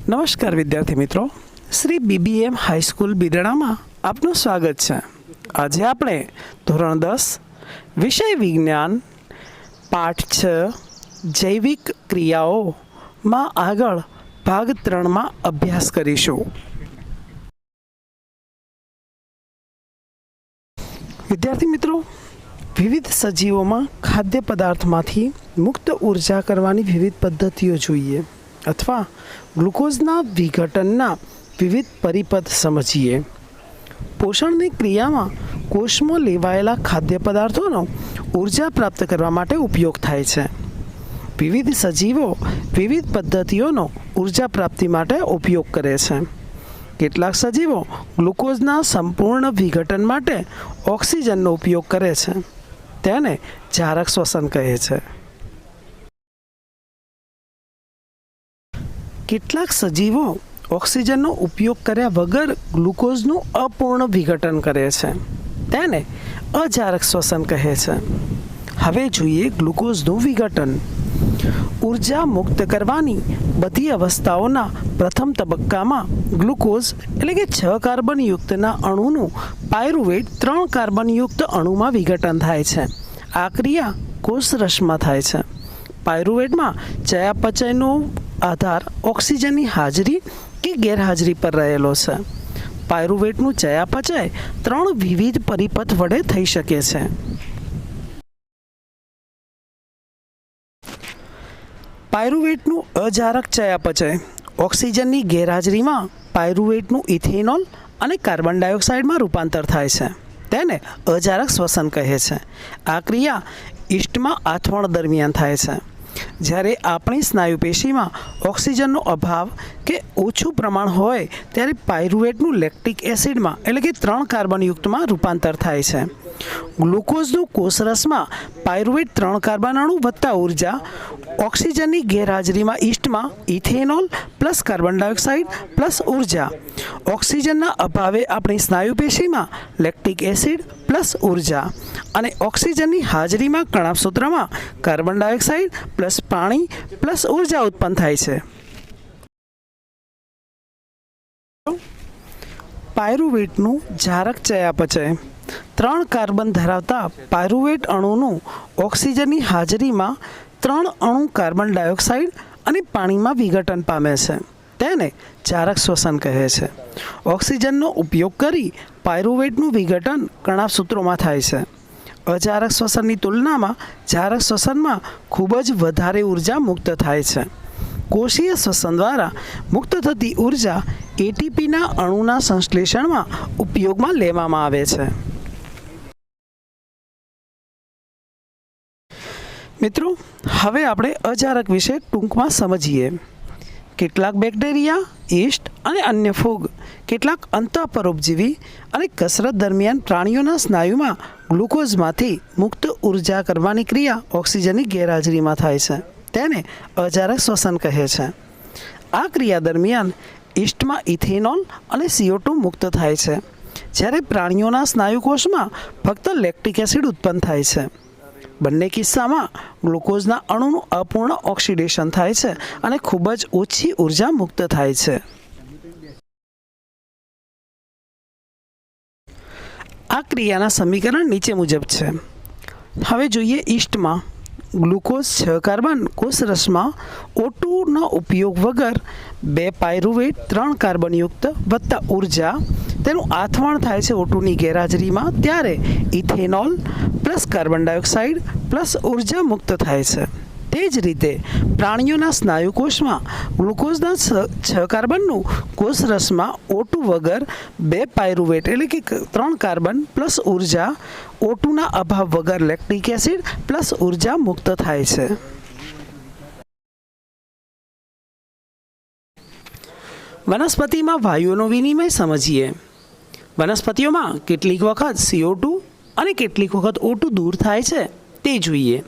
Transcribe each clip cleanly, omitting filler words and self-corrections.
નમસ્કાર વિદ્યાર્થી મિત્રો, શ્રી બીબીએમ હાઈસ્કૂલ બિદડામાં આપનું સ્વાગત છે। આજે આપણે ધોરણ 10 વિષય વિજ્ઞાન પાઠ 6 જૈવિક ક્રિયાઓમાં આગળ ભાગ 3માં અભ્યાસ કરીશું। વિદ્યાર્થી મિત્રો, વિવિધ સજીવોમાં ખાદ્ય પદાર્થમાંથી મુક્ત ઉર્જા કરવાની વિવિધ પદ્ધતિઓ જોઈએ અથવા ગ્લુકોઝના વિઘટનના વિવિધ પરિપથ સમજીએ। પોષણની ક્રિયામાં કોષમાં લેવાયેલા ખાદ્ય પદાર્થોનો ઉર્જા પ્રાપ્ત કરવા માટે ઉપયોગ થાય છે। વિવિધ સજીવો વિવિધ પદ્ધતિઓનો ઉર્જા પ્રાપ્તિ માટે ઉપયોગ કરે છે। કેટલાક સજીવો ગ્લુકોઝના સંપૂર્ણ વિઘટન માટે ઓક્સિજનનો ઉપયોગ કરે છે, તેને જારક શ્વસન કહે છે। કેટલાક સજીવો ઓક્સિજનનો ઉપયોગ કર્યા વગર ગ્લુકોઝનું અપૂર્ણ વિઘટન કરે છે, તેને અજારક શ્વસન કહે છે। હવે જોઈએ ગ્લુકોઝનું વિઘટન। ઉર્જા મુક્ત કરવાની બધી અવસ્થાઓના પ્રથમ તબક્કામાં ગ્લુકોઝ એટલે કે 6 કાર્બનયુક્તના અણુનું પાયરુવેટ 3 કાર્બનયુક્ત અણુમાં વિઘટન થાય છે। આ ક્રિયા કોષરસમાં થાય છે। પાયરુવેટમાં ચયાપચયનો આધાર ઓક્સિજનની હાજરી કે ગેરહાજરી પર રહેલો છે। પાયરુવેટનું ચયાપચય 3 વિવિધ પરિપથ વડે થઈ શકે છે। પાયરુવેટનું અજારક ચયાપચય ઓક્સિજનની ગેરહાજરીમાં પાયરુવેટનું ઇથેનોલ અને કાર્બન ડાયોક્સાઇડમાં રૂપાંતર થાય છે, તેને અજારક શ્વસન કહે છે। આ ક્રિયા ઈસ્ટમાં આથવણ દરમિયાન થાય છે। જ્યારે આપણી સ્નાયુપેશીમાં ઓક્સિજનનો અભાવ કે ઓછું પ્રમાણ હોય ત્યારે પાયરુવેટનું લેક્ટિક એસિડમાં એટલે કે 3 કાર્બનયુક્તમાં રૂપાંતર થાય છે। ગ્લુકોઝનું કોષરસમાં પાયરુવેટ 3 કાર્બન અણુ વત્તા ઉર્જા ઓક્સિજનની ગેરહાજરીમાં ઈસ્ટમાં ethanol plus carbon dioxide plus ઉર્જા ઓક્સિજનના અભાવે આપણી સ્નાયુપેશીમાં લેક્ટિક એસિડ પ્લસ ઉર્જા અને ઓક્સિજનની હાજરીમાં કણાભસૂત્રમાં કાર્બન ડાયોક્સાઇડ પ્લસ પાણી પ્લસ ઉર્જા ઉત્પન્ન થાય છે। પાયરુવેટનું જારક ચયાપચય 3 કાર્બન ધરાવતા પાયરુવેટ અણુનું ઓક્સિજનની હાજરીમાં 3 અણુ કાર્બન ડાયોક્સાઇડ અને પાણીમાં વિઘટન પામે છે, તેને જારક શ્વસન કહે છે। ઓક્સિજનનો ઉપયોગ કરી પાયરુવેટનું વિઘટન કણાભસૂત્રોમાં થાય છે। અજારક શ્વસનની તુલનામાં જારક શ્વસનમાં ખૂબ જ વધારે ઉર્જા મુક્ત થાય છે। કોષીય શ્વસન દ્વારા મુક્ત થતી ઉર્જા એટીપીના અણુના સંશ્લેષણમાં ઉપયોગમાં લેવામાં આવે છે। મિત્રો, હવે આપણે અજારક વિશે ટૂંકમાં સમજીએ। કેટલાક બેક્ટેરિયા, યીસ્ટ અને અન્ય ફૂગ, કેટલાક અંતઃપરોપજીવી અને કસરત દરમિયાન પ્રાણીઓના સ્નાયુમાં ગ્લુકોઝમાંથી મુક્ત ઉર્જા કરવાની ક્રિયા ઓક્સિજનની ગેરહાજરીમાં થાય છે, તેને અજારક શ્વસન કહે છે। આ ક્રિયા દરમિયાન યીસ્ટમાં ઇથેનોલ અને CO2 મુક્ત થાય છે, જ્યારે પ્રાણીઓના સ્નાયુકોષમાં ફક્ત લેક્ટિક એસિડ ઉત્પન્ન થાય છે। બંને કિસ્સામાં ગ્લુકોઝના અણુનું અપૂર્ણ ઓક્સિડેશન થાય છે અને ખૂબ જ ઓછી ઉર્જા મુક્ત થાય છે। આ ક્રિયાના સમીકરણ નીચે મુજબ છે। હવે જોઈએ ઈસ્ટમાં ગ્લુકોઝ 6 કાર્બન કોષરસમાં O2નો ઉપયોગ વગર 2 પાયરુવેટ 3 કાર્બનયુક્ત વત્તા ઉર્જા તેનું આથવણ થાય છે O2ની ગેરહાજરીમાં, ત્યારે ethanol plus carbon dioxide plus ઉર્જા મુક્ત થાય છે। તે જ રીતે પ્રાણીઓના સ્નાયુકોષમાં ગ્લુકોઝના 6 કાર્બનનું કોષરસમાં O2 વગર 2 પાયરુવેટ એટલે કે 3 કાર્બન પ્લસ ઉર્જા O2ના અભાવ વગર લેક્ટિક એસિડ પ્લસ ઉર્જા મુક્ત થાય છે। વનસ્પતિમાં વાયુઓનો વિનિમય સમજીએ। વનસ્પતિઓમાં કેટલીક વખત CO2 અને કેટલીક વખત O2 દૂર થાય છે તે જોઈએ।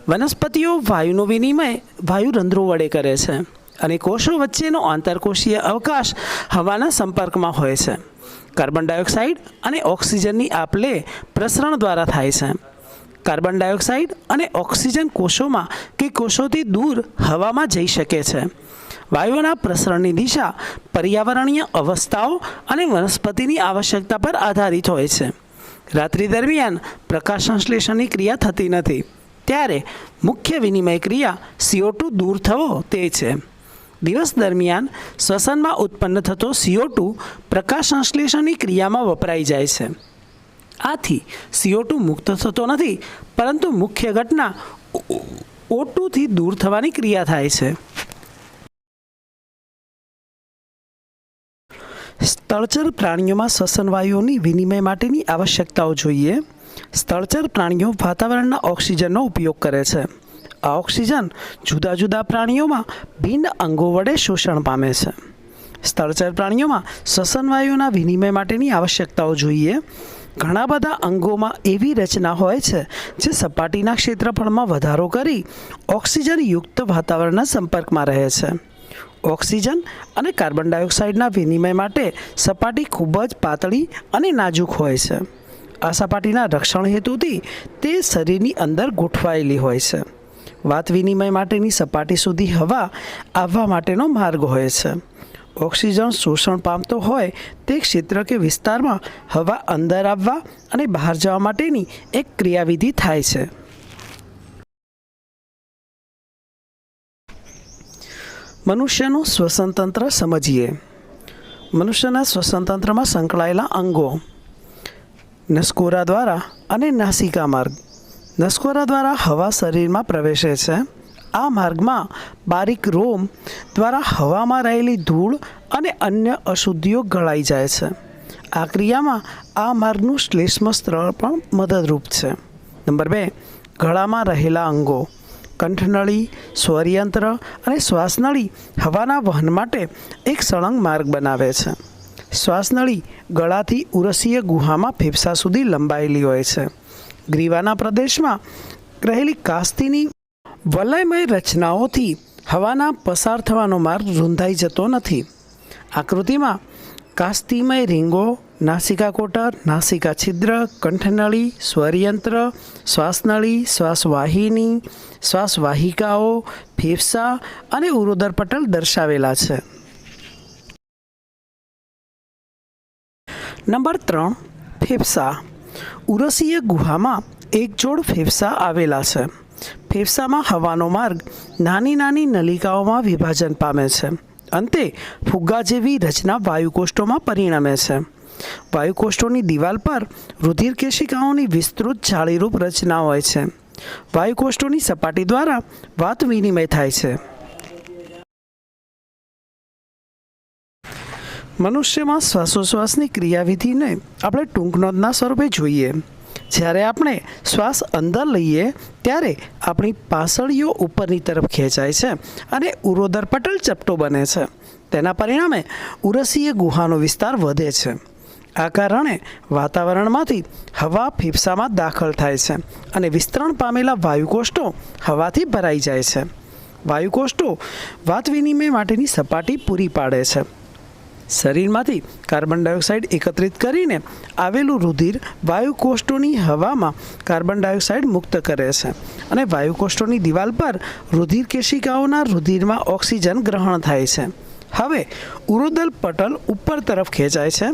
વનસ્પતિઓ વાયુનો વિનિમય વાયુરંધ્રો વડે કરે છે અને કોષો વચ્ચેનો આંતરકોષીય અવકાશ હવાના સંપર્કમાં હોય છે। કાર્બન ડાયોક્સાઇડ અને ઓક્સિજનની આપ-લે પ્રસરણ દ્વારા થાય છે। કાર્બન ડાયોક્સાઇડ અને ઓક્સિજન કોષોમાં કે કોષોથી દૂર હવામાં જઈ શકે છે વાયુઓના પ્રસરણની દિશા પર્યાવરણીય અવસ્થાઓ અને વનસ્પતિની આવશ્યકતા પર આધારિત હોય છે. રાત્રિ દરમિયાન પ્રકાશ સંશ્લેષણની ક્રિયા થતી નથી, ત્યારે મુખ્ય વિનિમય ક્રિયા CO2 દૂર થવો તે છે. દિવસ દરમિયાન શ્વસનમાં ઉત્પન્ન થતો CO2 પ્રકાશ સંશ્લેષણની ક્રિયામાં વપરાઈ જાય છે. આથી CO2 મુક્ત થતો નથી, પરંતુ મુખ્ય ઘટના O2 થી દૂર થવાની ક્રિયા થાય છે. સ્થળચર પ્રાણીઓમાં શ્વસન વાયુઓની વિનિમય માટેની આવશ્યકતાઓ જોઈએ. સ્થળચર પ્રાણીઓ વાતાવરણના ઓક્સિજનનો ઉપયોગ કરે છે. આ ઓક્સિજન જુદા જુદા પ્રાણીઓમાં ભિન્ન અંગો વડે શોષણ પામે છે. સ્થળચર પ્રાણીઓમાં શ્વસન વાયુઓના વિનિમય માટેની આવશ્યકતાઓ જોઈએ. ઘણા બધા અંગોમાં એવી રચના હોય છે જે સપાટીના ક્ષેત્રફળમાં વધારો કરી ઓક્સિજનયુક્ત વાતાવરણના સંપર્કમાં રહે છે. ઓક્સિજન અને કાર્બન ડાયોક્સાઇડના વિનિમય માટે સપાટી ખૂબ જ પાતળી અને નાજુક હોય છે. આ સપાટીના રક્ષણ હેતુથી તે શરીરની અંદર ગોઠવાયેલી હોય છે. વાત વિનિમય માટેની સપાટી સુધી હવા આવવા માટેનો માર્ગ હોય છે. ઓક્સિજન શોષણ પામતો હોય તે ક્ષેત્ર કે વિસ્તારમાં હવા અંદર આવવા અને બહાર જવા માટેની એક ક્રિયાવિધિ થાય છે. મનુષ્યનું શ્વસન તંત્ર સમજીએ. મનુષ્યના શ્વસન તંત્રમાં સંકળાયેલા અંગો: નસકોરા દ્વારા અને નાસિકા માર્ગ. નસકોરા દ્વારા હવા શરીરમાં પ્રવેશે છે. આ માર્ગમાં બારીક રોમ દ્વારા હવામાં રહેલી ધૂળ અને અન્ય અશુદ્ધિઓ ગળાઈ જાય છે. આ ક્રિયામાં આ માર્ગનું શ્લેષ્મ સ્તર પણ મદદરૂપ છે. નંબર 2, ગળામાં રહેલા અંગો: કંઠનળી, સ્વરયંત્ર અને શ્વાસનળી હવાના વહન માટે એક સળંગ માર્ગ બનાવે છે. શ્વાસનળી ગળાથી ઉરસીય ગુહામાં ફેફસા સુધી લંબાયેલી હોય છે. ગ્રીવાના પ્રદેશમાં રહેલી કાસ્તીની વલયમય રચનાઓથી હવાના પસાર થવાનો માર્ગ રૂંધાઈ જતો નથી. આકૃતિમાં કાસ્તીમય રીંગો, નાસિકા કોટર, નાસિકા છિદ્ર, કંઠનળી, સ્વરયંત્ર, શ્વાસનળી, શ્વાસવાહિની, શ્વાસવાહિકાઓ, ફેફસા અને ઉરોદર પટલ દર્શાવેલા છે. નંબર 3, ફેફસા. ઉરસીય ગુહામાં એક જોડ ફેફસા આવેલા છે. ફેફસામાં હવાનો માર્ગ નાની નાની નલિકાઓમાં વિભાજન પામે છે. અંતે ફુગ્ગા જેવી રચના વાયુકોષ્ઠોમાં પરિણમે છે. વાયુકોષ્ઠોની દિવાલ પર રુધિર કેશિકાઓની વિસ્તૃત જાળીરૂપ રચના હોય છે. વાયુકોષ્ઠોની સપાટી દ્વારા વાત વિનિમય થાય છે. મનુષ્યમાં શ્વાસોશ્વાસની ક્રિયાવિધિને આપણે ટૂંક નોંધના સ્વરૂપે જોઈએ. જ્યારે આપણે શ્વાસ અંદર લઈએ ત્યારે આપણી પાસળીઓ ઉપરની તરફ ખેંચાય છે અને ઉરોદર પટલ ચપટો બને છે. તેના પરિણામે ઉરસીય ગુહાનો વિસ્તાર વધે છે. આ કારણે વાતાવરણમાંથી હવા ફેફસામાં દાખલ થાય છે અને વિસ્તરણ પામેલા વાયુકોષ્ઠો હવાથી ભરાઈ જાય છે. વાયુકોષ્ઠો વાત વિનિમય માટેની સપાટી પૂરી પાડે છે. શરીરમાંથી કાર્બન ડાયોક્સાઇડ એકત્રિત કરીને આવેલું રુધિર વાયુકોષ્ઠોની હવામાં કાર્બન ડાયોક્સાઇડ મુક્ત કરે છે અને વાયુકોષ્ઠોની દિવાલ પર રુધિર કેશિકાઓના રુધિરમાં ઓક્સિજન ગ્રહણ થાય છે. હવે ઉરોદર પટલ ઉપર તરફ ખેંચાય છે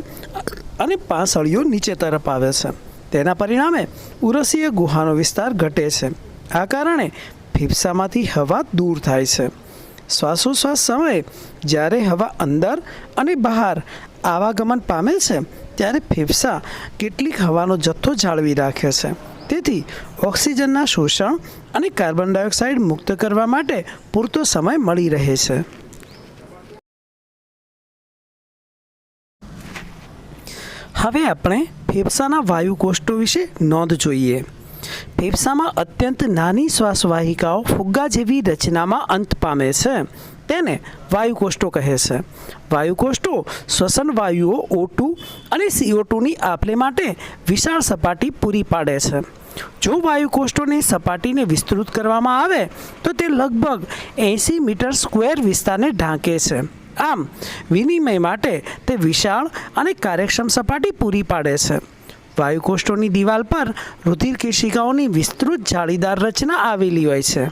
અને પાસળીઓ નીચે તરફ આવે છે. તેના પરિણામે ઉરસીય ગુહાનો વિસ્તાર ઘટે છે. આ કારણે ફેફસામાંથી હવા દૂર થાય છે. શ્વાસોશ્વાસ સમયે જ્યારે હવા અંદર અને બહાર આવાગમન પામે છે ત્યારે ફેફસા કેટલીક હવાનો જથ્થો જાળવી રાખે છે. તેથી ઓક્સિજનના શોષણ અને કાર્બન ડાયોક્સાઇડ મુક્ત કરવા માટે પૂરતો સમય મળી રહે છે. હવે આપણે ફેફસાના વાયુકોષ્ઠો વિશે નોંધ જોઈએ. ફેફસામાં અત્યંત નાની શ્વાસવાહિકાઓ ફુગ્ગા જેવી રચનામાં અંત પામે છે. તેને વાયુકોષ્ઠો કહે છે. વાયુકોષ્ઠો શ્વસન વાયુઓ O2 અને CO2ની આપલે માટે વિશાળ સપાટી પૂરી પાડે છે. જો વાયુકોષ્ઠોની સપાટીને વિસ્તૃત કરવામાં આવે તો તે લગભગ 80 મીટર સ્ક્વેર વિસ્તારને ઢાંકે છે. આમ વિનિમય માટે તે વિશાળ અને કાર્યક્ષમ સપાટી પૂરી પાડે છે. વાયુકોષ્ઠોની દિવાલ પર રુધિર કેશિકાઓની વિસ્તૃત જાળીદાર રચના આવેલી હોય છે.